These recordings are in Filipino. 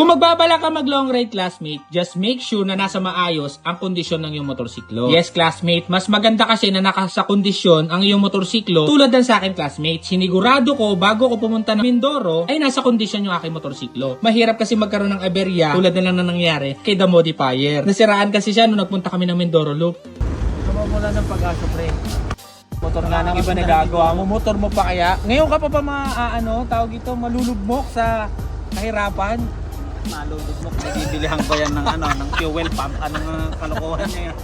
Kung magbabala ka mag long ride classmate, just make sure na nasa maayos ang kondisyon ng iyong motorsiklo. Yes classmate, mas maganda kasi na nakasa kondisyon ang iyong motorsiklo tulad ng sa akin classmate. Sinigurado ko bago ko pumunta ng Mindoro ay nasa kondisyon yung aking motorsiklo. Mahirap kasi magkaroon ng aberya tulad na lang na nangyari kay The Modifier. Nasiraan kasi siya nung nagpunta kami ng Mindoro Loop. Tumamula ng pag-asa pre. Motor nga ng iba nagagawa mo. Motor mo pa kaya? Ngayon ka pa tawag ito, malulugmok sa kahirapan. Malulugmok, nabibilihan ko yan ng ng fuel pump. Anong kalokohan niya yan?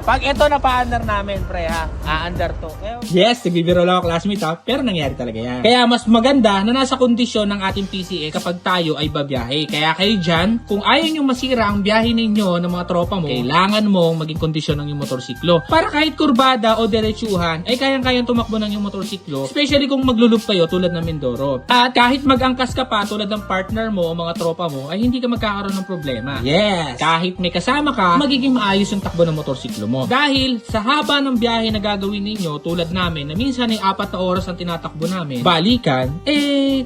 Pag ito na pa-under namin, pre ha, a-under to. Yes, nagbibiro lang ako classmate ha, pero nangyari talaga yan. Kaya mas maganda na nasa kondisyon ng ating PCX kapag tayo ay babiyahe. Kaya kayo dyan, kung ayaw nyo masira ang biyahe ninyo ng mga tropa mo, kailangan mong maging kondisyon ng iyong motorsiklo. Para kahit kurbada o diretsuhan, ay kayang-kayang tumakbo ng iyong motorsiklo, especially kung maglulup kayo tulad ng Mindoro. At kahit mag-angkas ka pa tulad ng partner mo o mga tropa mo, ay hindi ka magkakaroon ng problema. Yes! Kahit may kasama ka, magiging maayos yung takbo ng motorsiklo mo. Dahil sa haba ng biyahe na gagawin ninyo, tulad namin, na minsan ay 4 na oras ang tinatakbo namin, balikan,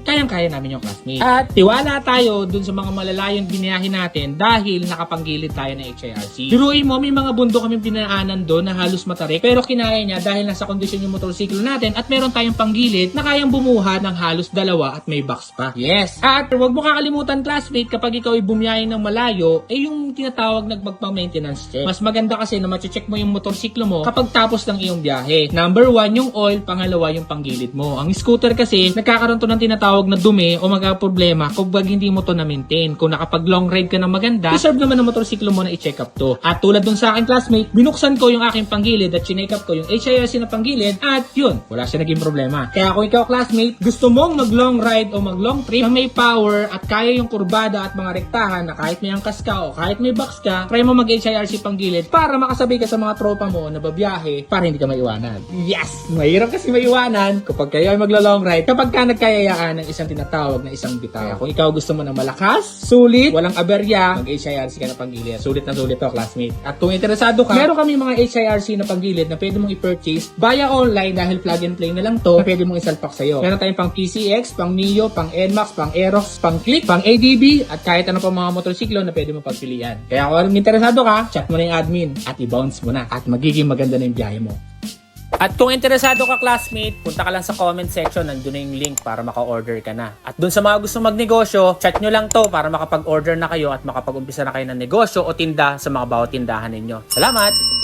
kayang-kaya namin yung classmate. At tiwala tayo dun sa mga malalayong biniyahe natin dahil nakapanggilid tayo ng HIRC. Biruin mo, may mga bundok kami pinaanan doon na halos matarik, pero kinaya niya dahil nasa kondisyon yung motorsiklo natin at meron tayong panggilid na kayang bumuhat ng halos 2 at may box pa. Yes! At huwag mo kakalimutan classmate, kapag ikaw ay bumiyahe ng malayo, yung tinatawag na magpa-maintenance check. Mas maganda kasi na mache-check mo yung motorsiklo mo kapag tapos ng iyong biyahe. Number 1, yung oil. Pangalawa, yung panggilid mo. Ang scooter kasi, nagkakaroon to ng tinatawag na dumi o magka-problema kapag hindi mo to na-maintain. Kung nakapag long ride ka ng maganda, deserve naman ng motorsiklo mo na i-check up to. At tulad dun sa akin classmate, binuksan ko yung aking panggilid at chinek up ko yung HIRC na panggilid at yun, wala siya naging problema. Kaya kung ikaw classmate, gusto mong mag long ride o mag long trip na may power at kaya yung kurbada at mga rektahan na kahit may angkas ka o kahit may box ka, try mo mag-HIRC panggilid para makasabay ka sa mga tropa mo na babiyahe para hindi ka maiwanan. Yes! Mahirap kasi maiwanan kapag kayo ay magla-long ride kapag ka nagkayayaan ng isang tinatawag na isang bitaw. Kaya kung ikaw gusto mo ng malakas, sulit, walang aberya, mag-HIRC ka na panggilid. Sulit na sulit to, classmate. At kung interesado ka, meron kami mga HIRC na panggilid na pwede mong i-purchase via online dahil plug and play na lang to na pwede mong isalpak sa'yo. Meron tayong pang PCX, pang Neo, pang NMAX, pang Aerox, pang Click, pang ADB, at kahit ano pa mga motorsiklo na pwede mong pagpilian. Kaya kung interesado ka, chat mo na yung admin at i-bounce mo na at magiging maganda na yung biyahe mo. At kung interesado ka classmate, punta ka lang sa comment section, nandun na yung link para maka-order ka na. At dun sa mga gusto magnegosyo, chat nyo lang to para makapag-order na kayo at makapag-umpisa na kayo ng negosyo o tinda sa mga bawat tindahan ninyo. Salamat!